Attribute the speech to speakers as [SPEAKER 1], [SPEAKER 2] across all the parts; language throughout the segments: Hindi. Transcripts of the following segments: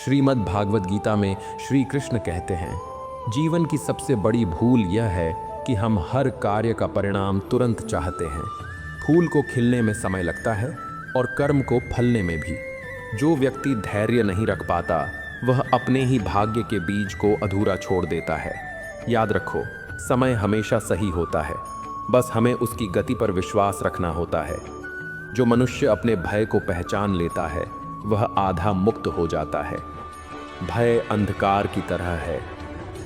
[SPEAKER 1] श्रीमद् भागवत गीता में श्री कृष्ण कहते हैं, जीवन की सबसे बड़ी भूल यह है कि हम हर कार्य का परिणाम तुरंत चाहते हैं। फूल को खिलने में समय लगता है और कर्म को फलने में भी। जो व्यक्ति धैर्य नहीं रख पाता वह अपने ही भाग्य के बीज को अधूरा छोड़ देता है। याद रखो, समय हमेशा सही होता है, बस हमें उसकी गति पर विश्वास रखना होता है। जो मनुष्य अपने भय को पहचान लेता है वह आधा मुक्त हो जाता है। भय अंधकार की तरह है,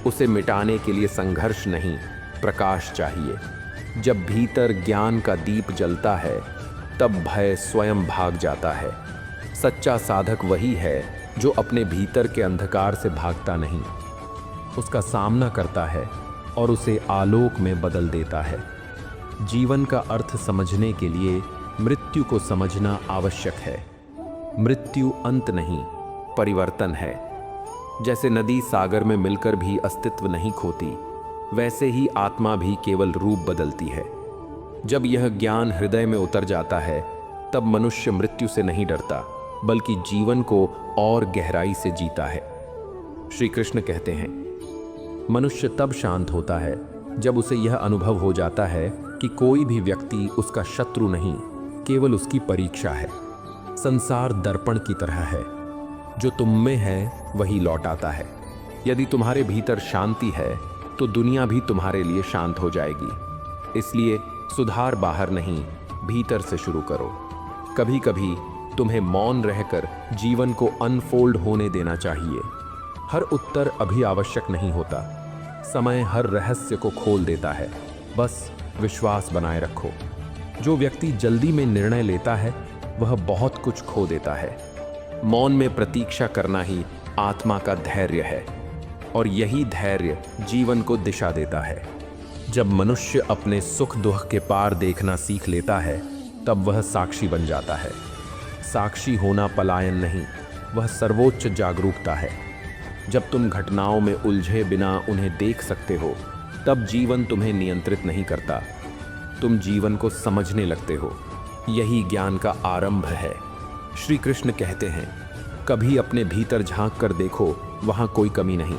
[SPEAKER 1] उसे मिटाने के लिए संघर्ष नहीं, प्रकाश चाहिए। जब भीतर ज्ञान का दीप जलता है तब भय स्वयं भाग जाता है। सच्चा साधक वही है जो अपने भीतर के अंधकार से भागता नहीं, उसका सामना करता है और उसे आलोक में बदल देता है। जीवन का अर्थ समझने के लिए मृत्यु को समझना आवश्यक है। मृत्यु अंत नहीं, परिवर्तन है। जैसे नदी सागर में मिलकर भी अस्तित्व नहीं खोती, वैसे ही आत्मा भी केवल रूप बदलती है। जब यह ज्ञान हृदय में उतर जाता है तब मनुष्य मृत्यु से नहीं डरता, बल्कि जीवन को और गहराई से जीता है। श्री कृष्ण कहते हैं, मनुष्य तब शांत होता है जब उसे यह अनुभव हो जाता है कि कोई भी व्यक्ति उसका शत्रु नहीं, केवल उसकी परीक्षा है। संसार दर्पण की तरह है, जो तुम में है वही लौट आता है। यदि तुम्हारे भीतर शांति है तो दुनिया भी तुम्हारे लिए शांत हो जाएगी। इसलिए सुधार बाहर नहीं, भीतर से शुरू करो। कभी कभी तुम्हें मौन रहकर जीवन को अनफोल्ड होने देना चाहिए। हर उत्तर अभी आवश्यक नहीं होता, समय हर रहस्य को खोल देता है। बस विश्वास बनाए रखो। जो व्यक्ति जल्दी में निर्णय लेता है वह बहुत कुछ खो देता है। मौन में प्रतीक्षा करना ही आत्मा का धैर्य है, और यही धैर्य जीवन को दिशा देता है। जब मनुष्य अपने सुख दुख के पार देखना सीख लेता है तब वह साक्षी बन जाता है। साक्षी होना पलायन नहीं, वह सर्वोच्च जागरूकता है। जब तुम घटनाओं में उलझे बिना उन्हें देख सकते हो तब जीवन तुम्हें नियंत्रित नहीं करता, तुम जीवन को समझने लगते हो। यही ज्ञान का आरंभ है। श्री कृष्ण कहते हैं, कभी अपने भीतर झांक कर देखो, वहां कोई कमी नहीं।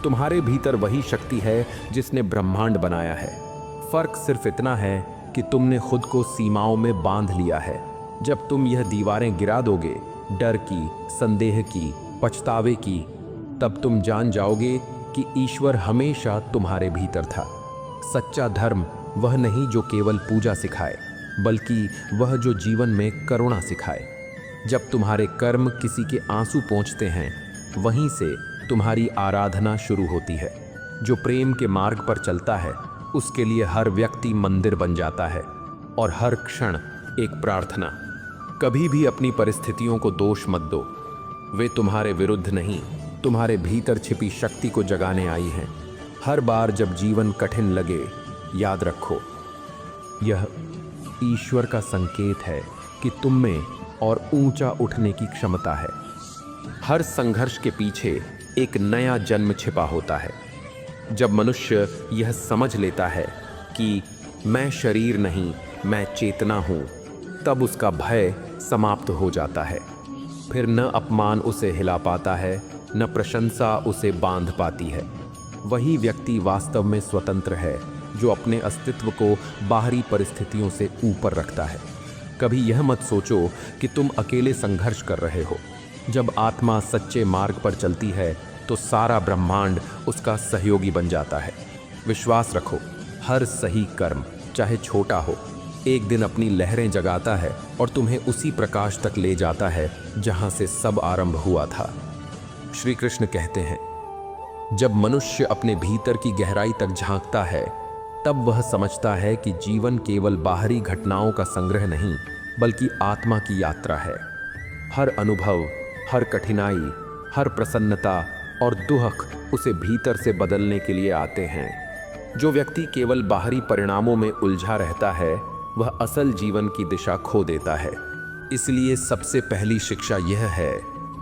[SPEAKER 1] तुम्हारे भीतर वही शक्ति है जिसने ब्रह्मांड बनाया है। फर्क सिर्फ इतना है कि तुमने खुद को सीमाओं में बांध लिया है। जब तुम यह दीवारें गिरा दोगे, डर की, संदेह की, पछतावे की, तब तुम जान जाओगे कि ईश्वर हमेशा तुम्हारे भीतर था। सच्चा धर्म वह नहीं जो केवल पूजा सिखाए, बल्कि वह जो जीवन में करुणा सिखाए। जब तुम्हारे कर्म किसी के आंसू पोंछते हैं, वहीं से तुम्हारी आराधना शुरू होती है। जो प्रेम के मार्ग पर चलता है उसके लिए हर व्यक्ति मंदिर बन जाता है और हर क्षण एक प्रार्थना। कभी भी अपनी परिस्थितियों को दोष मत दो, वे तुम्हारे विरुद्ध नहीं, तुम्हारे भीतर छिपी शक्ति को जगाने आई हैं। हर बार जब जीवन कठिन लगे, याद रखो, यह ईश्वर का संकेत है कि तुम में और ऊंचा उठने की क्षमता है। हर संघर्ष के पीछे एक नया जन्म छिपा होता है। जब मनुष्य यह समझ लेता है कि मैं शरीर नहीं, मैं चेतना हूँ, तब उसका भय समाप्त हो जाता है। फिर न अपमान उसे हिला पाता है, न प्रशंसा उसे बांध पाती है। वही व्यक्ति वास्तव में स्वतंत्र है जो अपने अस्तित्व को बाहरी परिस्थितियों से ऊपर रखता है। कभी यह मत सोचो कि तुम अकेले संघर्ष कर रहे हो। जब आत्मा सच्चे मार्ग पर चलती है तो सारा ब्रह्मांड उसका सहयोगी बन जाता है। विश्वास रखो, हर सही कर्म, चाहे छोटा हो, एक दिन अपनी लहरें जगाता है और तुम्हें उसी प्रकाश तक ले जाता है जहां से सब आरंभ हुआ था। श्री कृष्ण कहते हैं, जब मनुष्य अपने भीतर की गहराई तक झांकता है तब वह समझता है कि जीवन केवल बाहरी घटनाओं का संग्रह नहीं, बल्कि आत्मा की यात्रा है। हर अनुभव, हर कठिनाई, हर प्रसन्नता और दुख उसे भीतर से बदलने के लिए आते हैं। जो व्यक्ति केवल बाहरी परिणामों में उलझा रहता है वह असल जीवन की दिशा खो देता है। इसलिए सबसे पहली शिक्षा यह है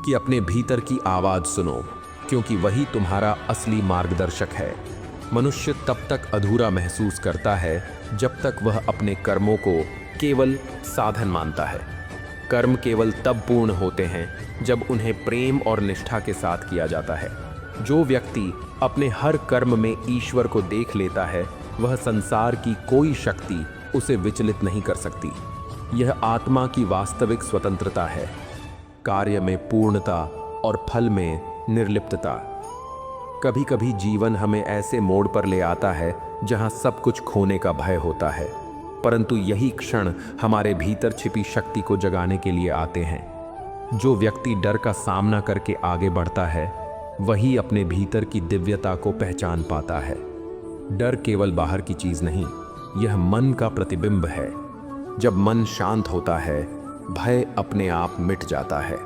[SPEAKER 1] कि अपने भीतर की आवाज़ सुनो, क्योंकि वही तुम्हारा असली मार्गदर्शक है। मनुष्य तब तक अधूरा महसूस करता है जब तक वह अपने कर्मों को केवल साधन मानता है। कर्म केवल तब पूर्ण होते हैं जब उन्हें प्रेम और निष्ठा के साथ किया जाता है। जो व्यक्ति अपने हर कर्म में ईश्वर को देख लेता है, वह संसार की कोई शक्ति उसे विचलित नहीं कर सकती। यह आत्मा की वास्तविक स्वतंत्रता है, कार्य में पूर्णता और फल में निर्लिप्तता। कभी कभी जीवन हमें ऐसे मोड़ पर ले आता है जहां सब कुछ खोने का भय होता है, परंतु यही क्षण हमारे भीतर छिपी शक्ति को जगाने के लिए आते हैं। जो व्यक्ति डर का सामना करके आगे बढ़ता है, वही अपने भीतर की दिव्यता को पहचान पाता है। डर केवल बाहर की चीज नहीं, यह मन का प्रतिबिंब है। जब मन शांत होता है, भय अपने आप मिट जाता है।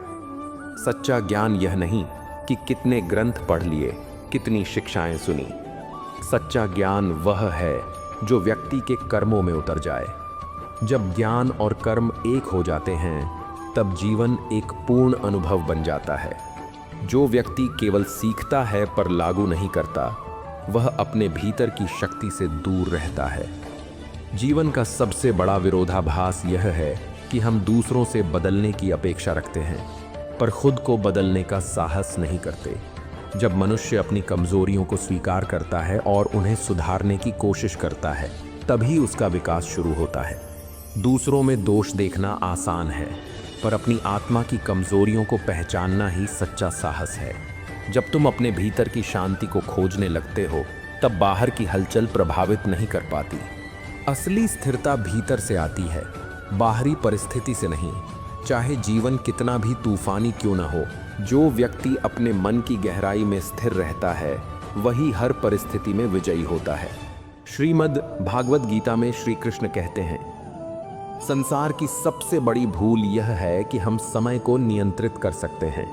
[SPEAKER 1] सच्चा ज्ञान यह नहीं कि कितने ग्रंथ पढ़ लिए, कितनी शिक्षाएं सुनी। सच्चा ज्ञान वह है जो व्यक्ति के कर्मों में उतर जाए। जब ज्ञान और कर्म एक हो जाते हैं, तब जीवन एक पूर्ण अनुभव बन जाता है। जो व्यक्ति केवल सीखता है पर लागू नहीं करता, वह अपने भीतर की शक्ति से दूर रहता है। जीवन का सबसे बड़ा विरोधाभास यह है कि हम दूसरों से बदलने की अपेक्षा रखते हैं, पर खुद को बदलने का साहस नहीं करते। जब मनुष्य अपनी कमजोरियों को स्वीकार करता है और उन्हें सुधारने की कोशिश करता है, तभी उसका विकास शुरू होता है। दूसरों में दोष देखना आसान है, पर अपनी आत्मा की कमजोरियों को पहचानना ही सच्चा साहस है। जब तुम अपने भीतर की शांति को खोजने लगते हो, तब बाहर की हलचल प्रभावित नहीं कर पाती। असली स्थिरता भीतर से आती है, बाहरी परिस्थिति से नहीं। चाहे जीवन कितना भी तूफानी क्यों न हो, जो व्यक्ति अपने मन की गहराई में स्थिर रहता है, वही हर परिस्थिति में विजयी होता है। श्रीमद् भागवत गीता में श्री कृष्ण कहते हैं, संसार की सबसे बड़ी भूल यह है कि हम समय को नियंत्रित कर सकते हैं।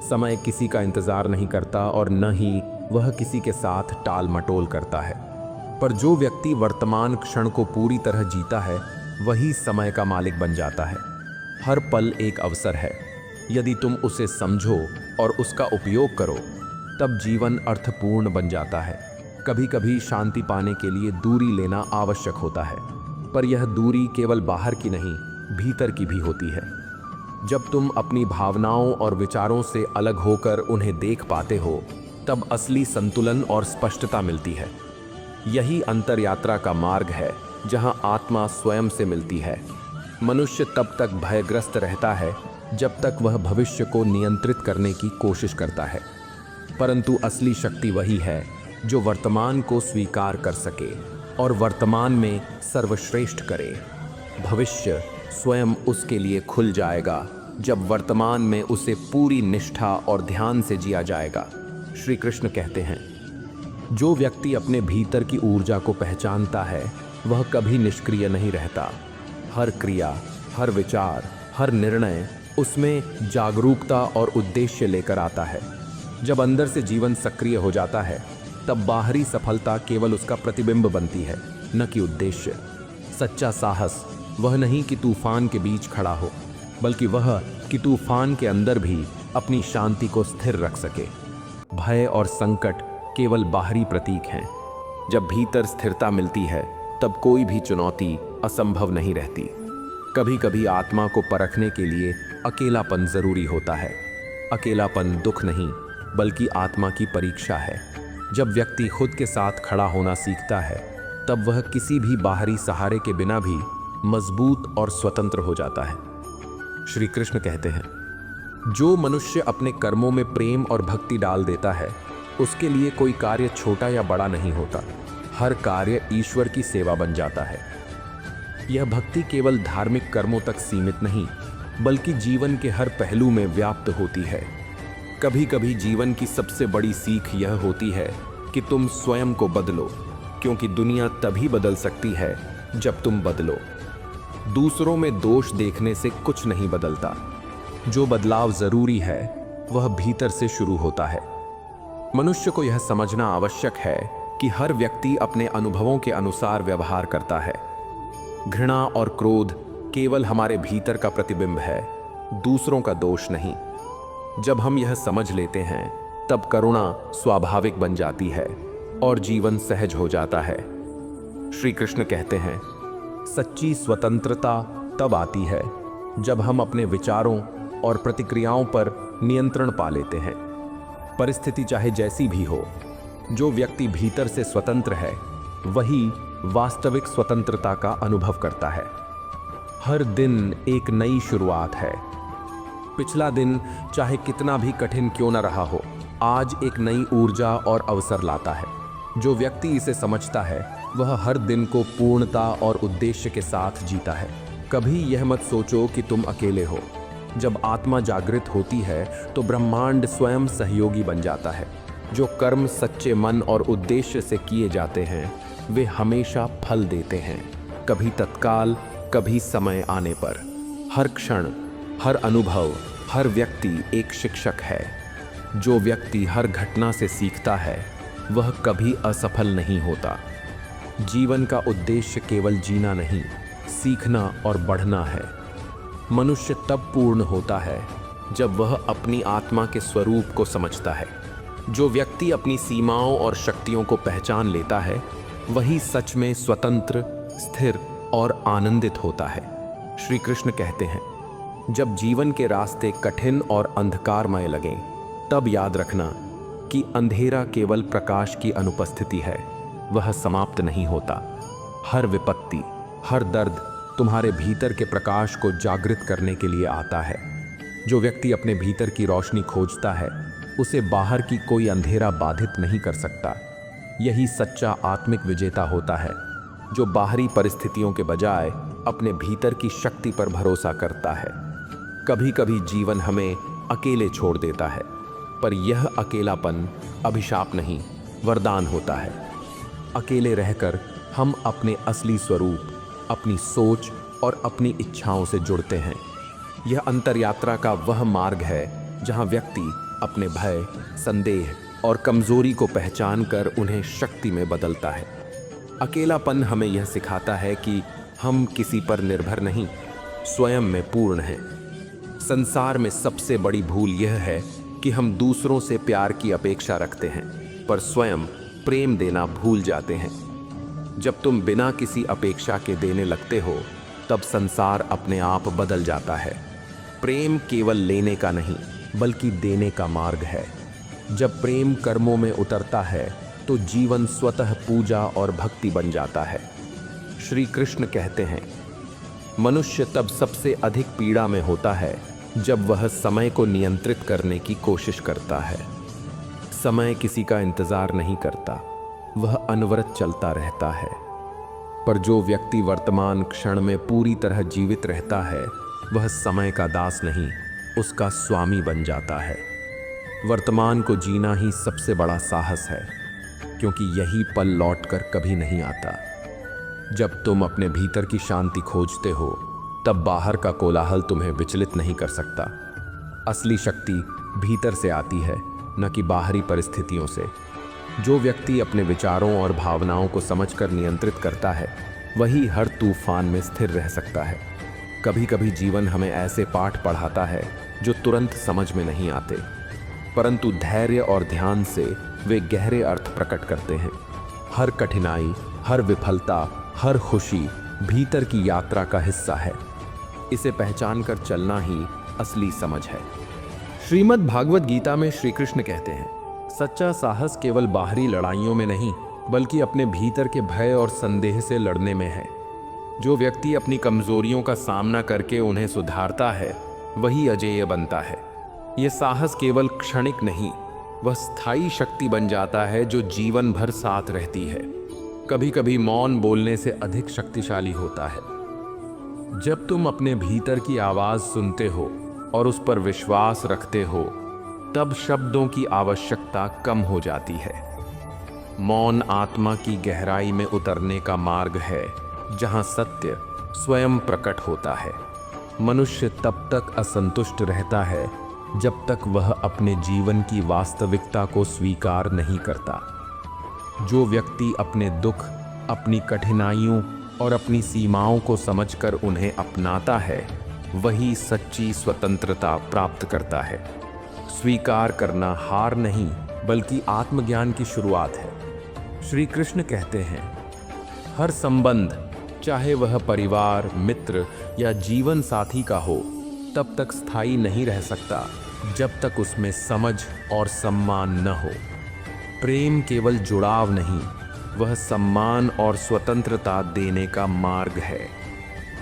[SPEAKER 1] समय किसी का इंतजार नहीं करता और न ही वह किसी के साथ टाल मटोल करता है। पर जो व्यक्ति वर्तमान क्षण को पूरी तरह जीता है, वही समय का मालिक बन जाता है। हर पल एक अवसर है। यदि तुम उसे समझो और उसका उपयोग करो, तब जीवन अर्थपूर्ण बन जाता है। कभी कभी शांति पाने के लिए दूरी लेना आवश्यक होता है, पर यह दूरी केवल बाहर की नहीं, भीतर की भी होती है। जब तुम अपनी भावनाओं और विचारों से अलग होकर उन्हें देख पाते हो, तब असली संतुलन और स्पष्टता मिलती है। यही अंतर यात्रा का मार्ग है, जहां आत्मा स्वयं से मिलती है। मनुष्य तब तक भयग्रस्त रहता है जब तक वह भविष्य को नियंत्रित करने की कोशिश करता है, परंतु असली शक्ति वही है जो वर्तमान को स्वीकार कर सके और वर्तमान में सर्वश्रेष्ठ करे। भविष्य स्वयं उसके लिए खुल जाएगा जब वर्तमान में उसे पूरी निष्ठा और ध्यान से जिया जाएगा। श्री कृष्ण कहते हैं, जो व्यक्ति अपने भीतर की ऊर्जा को पहचानता है, वह कभी निष्क्रिय नहीं रहता। हर क्रिया, हर विचार, हर निर्णय उसमें जागरूकता और उद्देश्य लेकर आता है। जब अंदर से जीवन सक्रिय हो जाता है, तब बाहरी सफलता केवल उसका प्रतिबिंब बनती है, न कि उद्देश्य। सच्चा साहस वह नहीं कि तूफान के बीच खड़ा हो, बल्कि वह कि तूफान के अंदर भी अपनी शांति को स्थिर रख सके। भय और संकट केवल बाहरी प्रतीक हैं। जब भीतर स्थिरता मिलती है, तब कोई भी चुनौती असंभव नहीं रहती। कभी कभी आत्मा को परखने के लिए अकेलापन जरूरी होता है। अकेलापन दुख नहीं, बल्कि आत्मा की परीक्षा है। जब व्यक्ति खुद के साथ खड़ा होना सीखता है, तब वह किसी भी बाहरी सहारे के बिना भी मजबूत और स्वतंत्र हो जाता है। श्री कृष्ण कहते हैं, जो मनुष्य अपने कर्मों में प्रेम और भक्ति डाल देता है, उसके लिए कोई कार्य छोटा या बड़ा नहीं होता। हर कार्य ईश्वर की सेवा बन जाता है। यह भक्ति केवल धार्मिक कर्मों तक सीमित नहीं, बल्कि जीवन के हर पहलू में व्याप्त होती है। कभी कभी जीवन की सबसे बड़ी सीख यह होती है कि तुम स्वयं को बदलो, क्योंकि दुनिया तभी बदल सकती है जब तुम बदलो। दूसरों में दोष देखने से कुछ नहीं बदलता। जो बदलाव जरूरी है, वह भीतर से शुरू होता है। मनुष्य को यह समझना आवश्यक है कि हर व्यक्ति अपने अनुभवों के अनुसार व्यवहार करता है। घृणा और क्रोध केवल हमारे भीतर का प्रतिबिंब है, दूसरों का दोष नहीं। जब हम यह समझ लेते हैं, तब करुणा स्वाभाविक बन जाती है और जीवन सहज हो जाता है। श्री कृष्ण कहते हैं, सच्ची स्वतंत्रता तब आती है जब हम अपने विचारों और प्रतिक्रियाओं पर नियंत्रण पा लेते हैं। परिस्थिति चाहे जैसी भी हो, जो व्यक्ति भीतर से स्वतंत्र है वही वास्तविक स्वतंत्रता का अनुभव करता है। हर दिन एक नई शुरुआत है। पिछला दिन चाहे कितना भी कठिन क्यों न रहा हो, आज एक नई ऊर्जा और अवसर लाता है। जो व्यक्ति इसे समझता है वह हर दिन को पूर्णता और उद्देश्य के साथ जीता है। कभी यह मत सोचो कि तुम अकेले हो। जब आत्मा जागृत होती है तो ब्रह्मांड स्वयं सहयोगी बन जाता है। जो कर्म सच्चे मन और उद्देश्य से किए जाते हैं वे हमेशा फल देते हैं, कभी तत्काल, कभी समय आने पर। हर क्षण, हर अनुभव, हर व्यक्ति एक शिक्षक है। जो व्यक्ति हर घटना से सीखता है वह कभी असफल नहीं होता। जीवन का उद्देश्य केवल जीना नहीं, सीखना और बढ़ना है। मनुष्य तब पूर्ण होता है जब वह अपनी आत्मा के स्वरूप को समझता है। जो व्यक्ति अपनी सीमाओं और शक्तियों को पहचान लेता है वही सच में स्वतंत्र, स्थिर और आनंदित होता है। श्री कृष्ण कहते हैं, जब जीवन के रास्ते कठिन और अंधकारमय लगें, तब याद रखना कि अंधेरा केवल प्रकाश की अनुपस्थिति है, वह समाप्त नहीं होता। हर विपत्ति, हर दर्द तुम्हारे भीतर के प्रकाश को जागृत करने के लिए आता है। जो व्यक्ति अपने भीतर की रोशनी खोजता है उसे बाहर की कोई अंधेरा बाधित नहीं कर सकता। यही सच्चा आत्मिक विजेता होता है, जो बाहरी परिस्थितियों के बजाय अपने भीतर की शक्ति पर भरोसा करता है। कभी कभी जीवन हमें अकेले छोड़ देता है, पर यह अकेलापन अभिशाप नहीं, वरदान होता है। अकेले रहकर हम अपने असली स्वरूप, अपनी सोच और अपनी इच्छाओं से जुड़ते हैं। यह अंतरयात्रा का वह मार्ग है जहां व्यक्ति अपने भय, संदेह और कमजोरी को पहचान कर उन्हें शक्ति में बदलता है। अकेलापन हमें यह सिखाता है कि हम किसी पर निर्भर नहीं, स्वयं में पूर्ण हैं। संसार में सबसे बड़ी भूल यह है कि हम दूसरों से प्यार की अपेक्षा रखते हैं, पर स्वयं प्रेम देना भूल जाते हैं। जब तुम बिना किसी अपेक्षा के देने लगते हो, तब संसार अपने आप बदल जाता है। प्रेम केवल लेने का नहीं, बल्कि देने का मार्ग है। जब प्रेम कर्मों में उतरता है तो जीवन स्वतः पूजा और भक्ति बन जाता है। श्री कृष्ण कहते हैं, मनुष्य तब सबसे अधिक पीड़ा में होता है जब वह समय को नियंत्रित करने की कोशिश करता है। समय किसी का इंतजार नहीं करता, वह अनवरत चलता रहता है। पर जो व्यक्ति वर्तमान क्षण में पूरी तरह जीवित रहता है वह समय का दास नहीं, उसका स्वामी बन जाता है। वर्तमान को जीना ही सबसे बड़ा साहस है, क्योंकि यही पल लौटकर कभी नहीं आता। जब तुम अपने भीतर की शांति खोजते हो तब बाहर का कोलाहल तुम्हें विचलित नहीं कर सकता। असली शक्ति भीतर से आती है, न कि बाहरी परिस्थितियों से। जो व्यक्ति अपने विचारों और भावनाओं को समझकर नियंत्रित करता है वही हर तूफान में स्थिर रह सकता है। कभी कभी जीवन हमें ऐसे पाठ पढ़ाता है जो तुरंत समझ में नहीं आते, परंतु धैर्य और ध्यान से वे गहरे अर्थ प्रकट करते हैं। हर कठिनाई, हर विफलता, हर खुशी भीतर की यात्रा का हिस्सा है। इसे पहचान कर चलना ही असली समझ है। श्रीमद् भागवत गीता में श्री कृष्ण कहते हैं, सच्चा साहस केवल बाहरी लड़ाइयों में नहीं, बल्कि अपने भीतर के भय और संदेह से लड़ने में है। जो व्यक्ति अपनी कमजोरियों का सामना करके उन्हें सुधारता है वही अजेय बनता है। ये साहस केवल क्षणिक नहीं, वह स्थायी शक्ति बन जाता है जो जीवन भर साथ रहती है। कभी कभी मौन बोलने से अधिक शक्तिशाली होता है। जब तुम अपने भीतर की आवाज सुनते हो और उस पर विश्वास रखते हो, तब शब्दों की आवश्यकता कम हो जाती है। मौन आत्मा की गहराई में उतरने का मार्ग है, जहां सत्य स्वयं प्रकट होता है। मनुष्य तब तक असंतुष्ट रहता है जब तक वह अपने जीवन की वास्तविकता को स्वीकार नहीं करता। जो व्यक्ति अपने दुख, अपनी कठिनाइयों और अपनी सीमाओं को समझकर उन्हें अपनाता है वही सच्ची स्वतंत्रता प्राप्त करता है। स्वीकार करना हार नहीं, बल्कि आत्मज्ञान की शुरुआत है। श्री कृष्ण कहते हैं, हर संबंध, चाहे वह परिवार, मित्र या जीवन साथी का हो, तब तक स्थायी नहीं रह सकता जब तक उसमें समझ और सम्मान न हो। प्रेम केवल जुड़ाव नहीं, वह सम्मान और स्वतंत्रता देने का मार्ग है।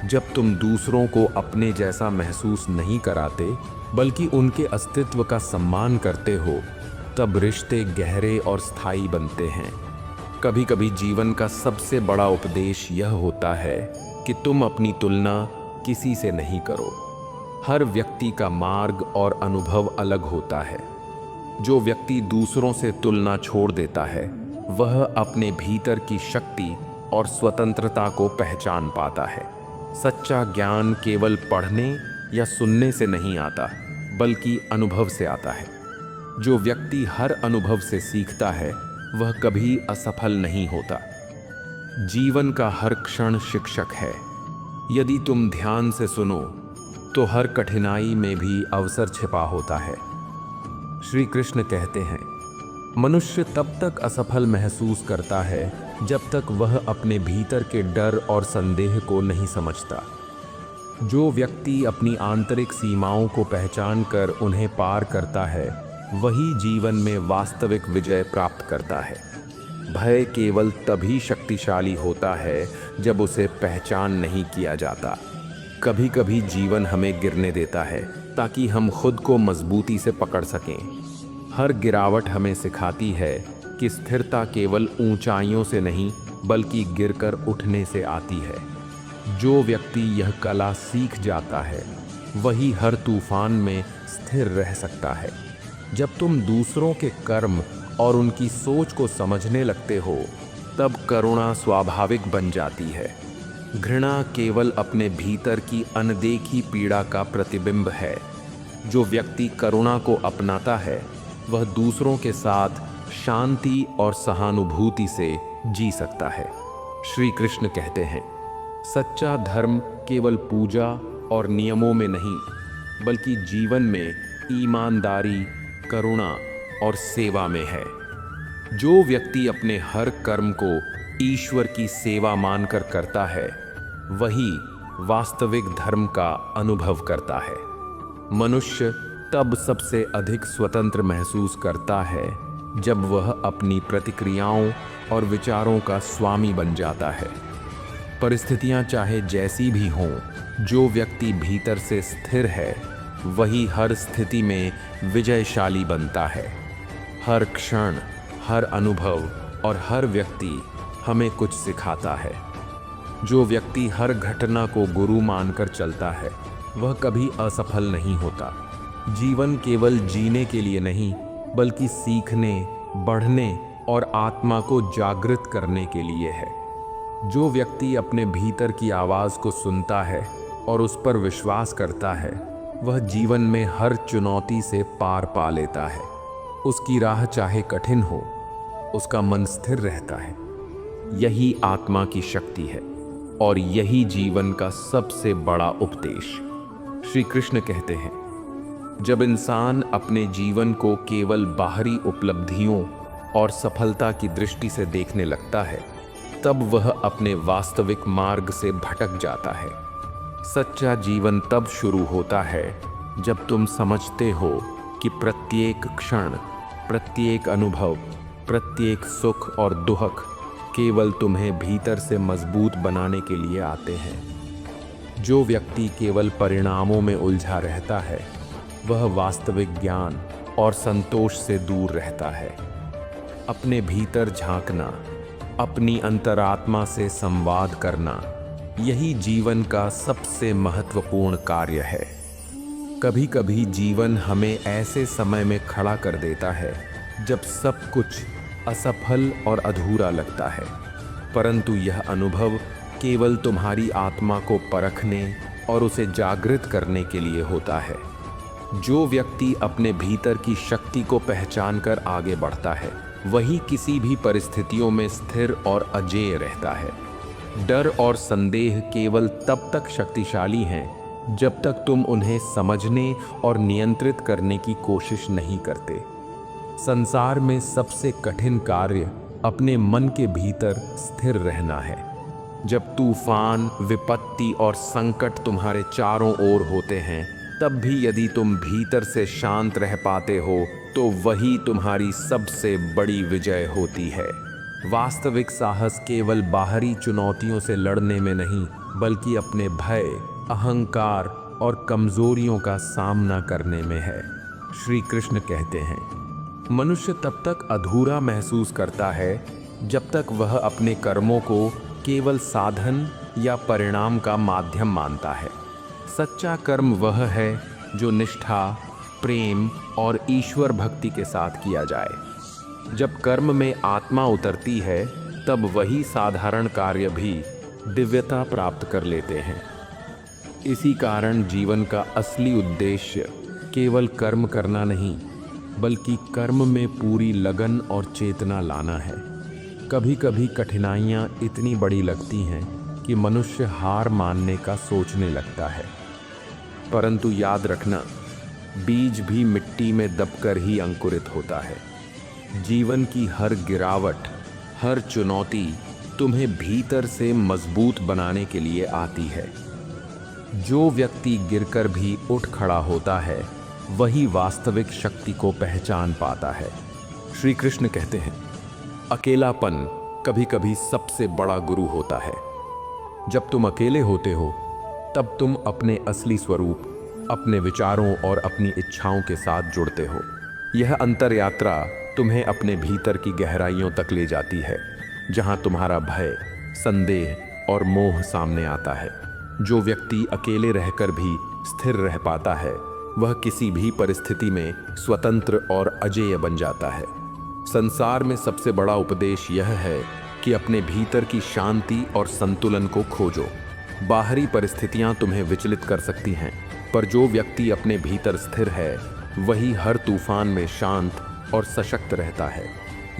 [SPEAKER 1] जब तुम दूसरों को अपने जैसा महसूस नहीं कराते, बल्कि उनके अस्तित्व का सम्मान करते हो, तब रिश्ते गहरे और स्थायी बनते हैं। कभी कभी जीवन का सबसे बड़ा उपदेश यह होता है कि तुम अपनी तुलना किसी से नहीं करो। हर व्यक्ति का मार्ग और अनुभव अलग होता है। जो व्यक्ति दूसरों से तुलना छोड़ देता है, वह अपने भीतर की शक्ति और स्वतंत्रता को पहचान पाता है। सच्चा ज्ञान केवल पढ़ने या सुनने से नहीं आता, बल्कि अनुभव से आता है। जो व्यक्ति हर अनुभव से सीखता है, वह कभी असफल नहीं होता। जीवन का हर क्षण शिक्षक है। यदि तुम ध्यान से सुनो, तो हर कठिनाई में भी अवसर छिपा होता है। श्री कृष्ण कहते हैं, मनुष्य तब तक असफल महसूस करता है जब तक वह अपने भीतर के डर और संदेह को नहीं समझता। जो व्यक्ति अपनी आंतरिक सीमाओं को पहचान कर उन्हें पार करता है, वही जीवन में वास्तविक विजय प्राप्त करता है। भय केवल तभी शक्तिशाली होता है जब उसे पहचान नहीं किया जाता। कभी कभी जीवन हमें गिरने देता है ताकि हम खुद को मजबूती से पकड़ सकें। हर गिरावट हमें सिखाती है कि स्थिरता केवल ऊंचाइयों से नहीं, बल्कि गिरकर उठने से आती है। जो व्यक्ति यह कला सीख जाता है, वही हर तूफान में स्थिर रह सकता है। जब तुम दूसरों के कर्म और उनकी सोच को समझने लगते हो, तब करुणा स्वाभाविक बन जाती है। घृणा केवल अपने भीतर की अनदेखी पीड़ा का प्रतिबिंब है। जो व्यक्ति करुणा को अपनाता है, वह दूसरों के साथ शांति और सहानुभूति से जी सकता है। श्री कृष्ण कहते हैं, सच्चा धर्म केवल पूजा और नियमों में नहीं, बल्कि जीवन में ईमानदारी, करुणा और सेवा में है। जो व्यक्ति अपने हर कर्म को ईश्वर की सेवा मानकर करता है, वही वास्तविक धर्म का अनुभव करता है। मनुष्य तब सबसे अधिक स्वतंत्र महसूस करता है जब वह अपनी प्रतिक्रियाओं और विचारों का स्वामी बन जाता है। परिस्थितियां चाहे जैसी भी हों, जो व्यक्ति भीतर से स्थिर है, वही हर स्थिति में विजयशाली बनता है। हर क्षण, हर अनुभव और हर व्यक्ति हमें कुछ सिखाता है। जो व्यक्ति हर घटना को गुरु मानकर चलता है, वह कभी असफल नहीं होता। जीवन केवल जीने के लिए नहीं, बल्कि सीखने, बढ़ने और आत्मा को जागृत करने के लिए है। जो व्यक्ति अपने भीतर की आवाज़ को सुनता है और उस पर विश्वास करता है, वह जीवन में हर चुनौती से पार पा लेता है। उसकी राह चाहे कठिन हो, उसका मन स्थिर रहता है। यही आत्मा की शक्ति है और यही जीवन का सबसे बड़ा उपदेश। श्री कृष्ण कहते हैं, जब इंसान अपने जीवन को केवल बाहरी उपलब्धियों और सफलता की दृष्टि से देखने लगता है, तब वह अपने वास्तविक मार्ग से भटक जाता है। सच्चा जीवन तब शुरू होता है जब तुम समझते हो कि प्रत्येक क्षण, प्रत्येक अनुभव, प्रत्येक सुख और दुख केवल तुम्हें भीतर से मजबूत बनाने के लिए आते हैं। जो व्यक्ति केवल परिणामों में उलझा रहता है, वह वास्तविक ज्ञान और संतोष से दूर रहता है। अपने भीतर झांकना, अपनी अंतरात्मा से संवाद करना, यही जीवन का सबसे महत्वपूर्ण कार्य है। कभी कभी जीवन हमें ऐसे समय में खड़ा कर देता है जब सब कुछ असफल और अधूरा लगता है, परंतु यह अनुभव केवल तुम्हारी आत्मा को परखने और उसे जागृत करने के लिए होता है। जो व्यक्ति अपने भीतर की शक्ति को पहचान कर आगे बढ़ता है, वही किसी भी परिस्थितियों में स्थिर और अजेय रहता है। डर और संदेह केवल तब तक शक्तिशाली हैं जब तक तुम उन्हें समझने और नियंत्रित करने की कोशिश नहीं करते। संसार में सबसे कठिन कार्य अपने मन के भीतर स्थिर रहना है। जब तूफान, विपत्ति और संकट तुम्हारे चारों ओर होते हैं, तब भी यदि तुम भीतर से शांत रह पाते हो तो वही तुम्हारी सबसे बड़ी विजय होती है। वास्तविक साहस केवल बाहरी चुनौतियों से लड़ने में नहीं, बल्कि अपने भय, अहंकार और कमजोरियों का सामना करने में है। श्री कृष्ण कहते हैं, मनुष्य तब तक अधूरा महसूस करता है जब तक वह अपने कर्मों को केवल साधन या परिणाम का माध्यम मानता है। सच्चा कर्म वह है जो निष्ठा, प्रेम और ईश्वर भक्ति के साथ किया जाए। जब कर्म में आत्मा उतरती है, तब वही साधारण कार्य भी दिव्यता प्राप्त कर लेते हैं। इसी कारण जीवन का असली उद्देश्य केवल कर्म करना नहीं, बल्कि कर्म में पूरी लगन और चेतना लाना है। कभी कभी कठिनाइयाँ इतनी बड़ी लगती हैं कि मनुष्य हार मानने का सोचने लगता है, परंतु याद रखना, बीज भी मिट्टी में दबकर ही अंकुरित होता है। जीवन की हर गिरावट, हर चुनौती तुम्हें भीतर से मजबूत बनाने के लिए आती है। जो व्यक्ति गिरकर भी उठ खड़ा होता है, वही वास्तविक शक्ति को पहचान पाता है। श्री कृष्ण कहते हैं, अकेलापन कभी कभी सबसे बड़ा गुरु होता है। जब तुम अकेले होते हो, तब तुम अपने असली स्वरूप, अपने विचारों और अपनी इच्छाओं के साथ जुड़ते हो। यह अंतर यात्रा तुम्हें अपने भीतर की गहराइयों तक ले जाती है, जहां तुम्हारा भय, संदेह और मोह सामने आता है। जो व्यक्ति अकेले रहकर भी स्थिर रह पाता है, वह किसी भी परिस्थिति में स्वतंत्र और अजेय बन जाता है। संसार में सबसे बड़ा उपदेश यह है कि अपने भीतर की शांति और संतुलन को खोजो। बाहरी परिस्थितियां तुम्हें विचलित कर सकती हैं, पर जो व्यक्ति अपने भीतर स्थिर है, वही हर तूफान में शांत और सशक्त रहता है।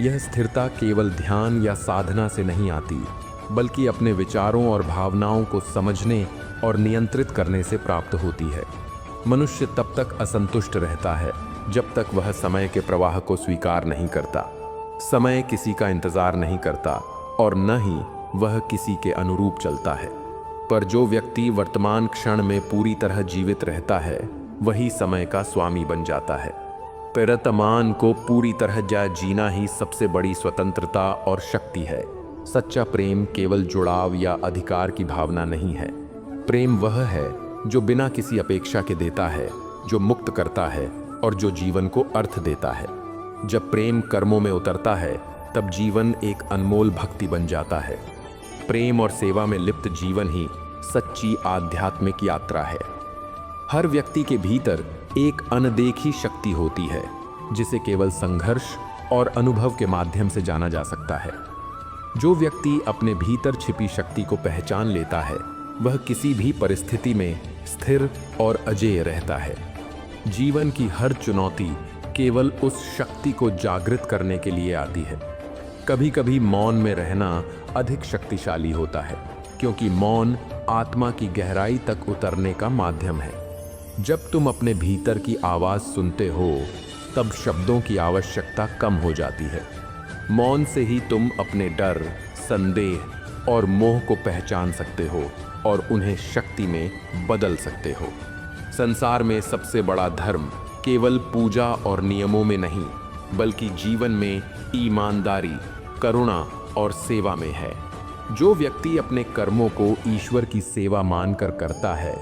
[SPEAKER 1] यह स्थिरता केवल ध्यान या साधना से नहीं आती, बल्कि अपने विचारों और भावनाओं को समझने और नियंत्रित करने से प्राप्त होती है। मनुष्य तब तक असंतुष्ट रहता है जब तक वह समय के प्रवाह को स्वीकार नहीं करता। समय किसी का इंतजार नहीं करता और न ही वह किसी के अनुरूप चलता है। पर जो व्यक्ति वर्तमान क्षण में पूरी तरह जीवित रहता है, वही समय का स्वामी बन जाता है। वर्तमान को पूरी तरह जीना ही सबसे बड़ी स्वतंत्रता और शक्ति है। सच्चा प्रेम केवल जुड़ाव या अधिकार की भावना नहीं है। प्रेम वह है जो बिना किसी अपेक्षा के देता है, जो मुक्त करता है और जो जीवन को अर्थ देता है। जब प्रेम कर्मों में उतरता है, तब जीवन एक अनमोल भक्ति बन जाता है। प्रेम और सेवा में लिप्त जीवन ही सच्ची आध्यात्मिक यात्रा है। हर व्यक्ति के भीतर एक अनदेखी शक्ति होती है, जिसे केवल संघर्ष और अनुभव के माध्यम से जाना जा सकता है। जो व्यक्ति अपने भीतर छिपी शक्ति को पहचान लेता है, वह किसी भी परिस्थिति में स्थिर और अजेय रहता है। जीवन की हर चुनौती केवल उस शक्ति को जागृत करने के लिए आती है। कभी कभी मौन में रहना अधिक शक्तिशाली होता है, क्योंकि मौन आत्मा की गहराई तक उतरने का माध्यम है। जब तुम अपने भीतर की आवाज सुनते हो, तब शब्दों की आवश्यकता कम हो जाती है। मौन से ही तुम अपने डर, संदेह और मोह को पहचान सकते हो और उन्हें शक्ति में बदल सकते हो। संसार में सबसे बड़ा धर्म केवल पूजा और नियमों में नहीं, बल्कि जीवन में ईमानदारी, करुणा और सेवा में है। जो व्यक्ति अपने कर्मों को ईश्वर की सेवा मानकर करता है,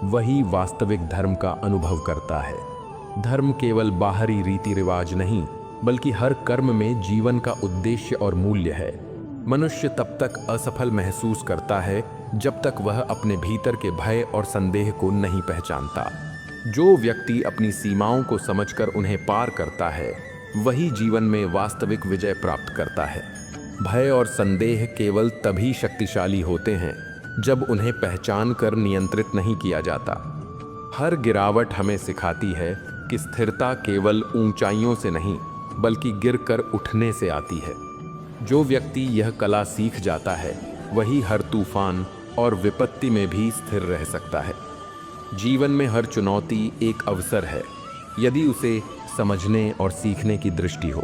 [SPEAKER 1] वही वास्तविक धर्म का अनुभव करता है। धर्म केवल बाहरी रीति रिवाज नहीं, बल्कि हर कर्म में जीवन का उद्देश्य और मूल्य है। मनुष्य तब तक असफल महसूस करता है जब तक वह अपने भीतर के भय और संदेह को नहीं पहचानता। जो व्यक्ति अपनी सीमाओं को समझकर उन्हें पार करता है, वही जीवन में वास्तविक विजय प्राप्त करता है। भय और संदेह केवल तभी शक्तिशाली होते हैं जब उन्हें पहचान कर नियंत्रित नहीं किया जाता। हर गिरावट हमें सिखाती है कि स्थिरता केवल ऊंचाइयों से नहीं, बल्कि गिरकर उठने से आती है। जो व्यक्ति यह कला सीख जाता है, वही हर तूफान और विपत्ति में भी स्थिर रह सकता है। जीवन में हर चुनौती एक अवसर है, यदि उसे समझने और सीखने की दृष्टि हो।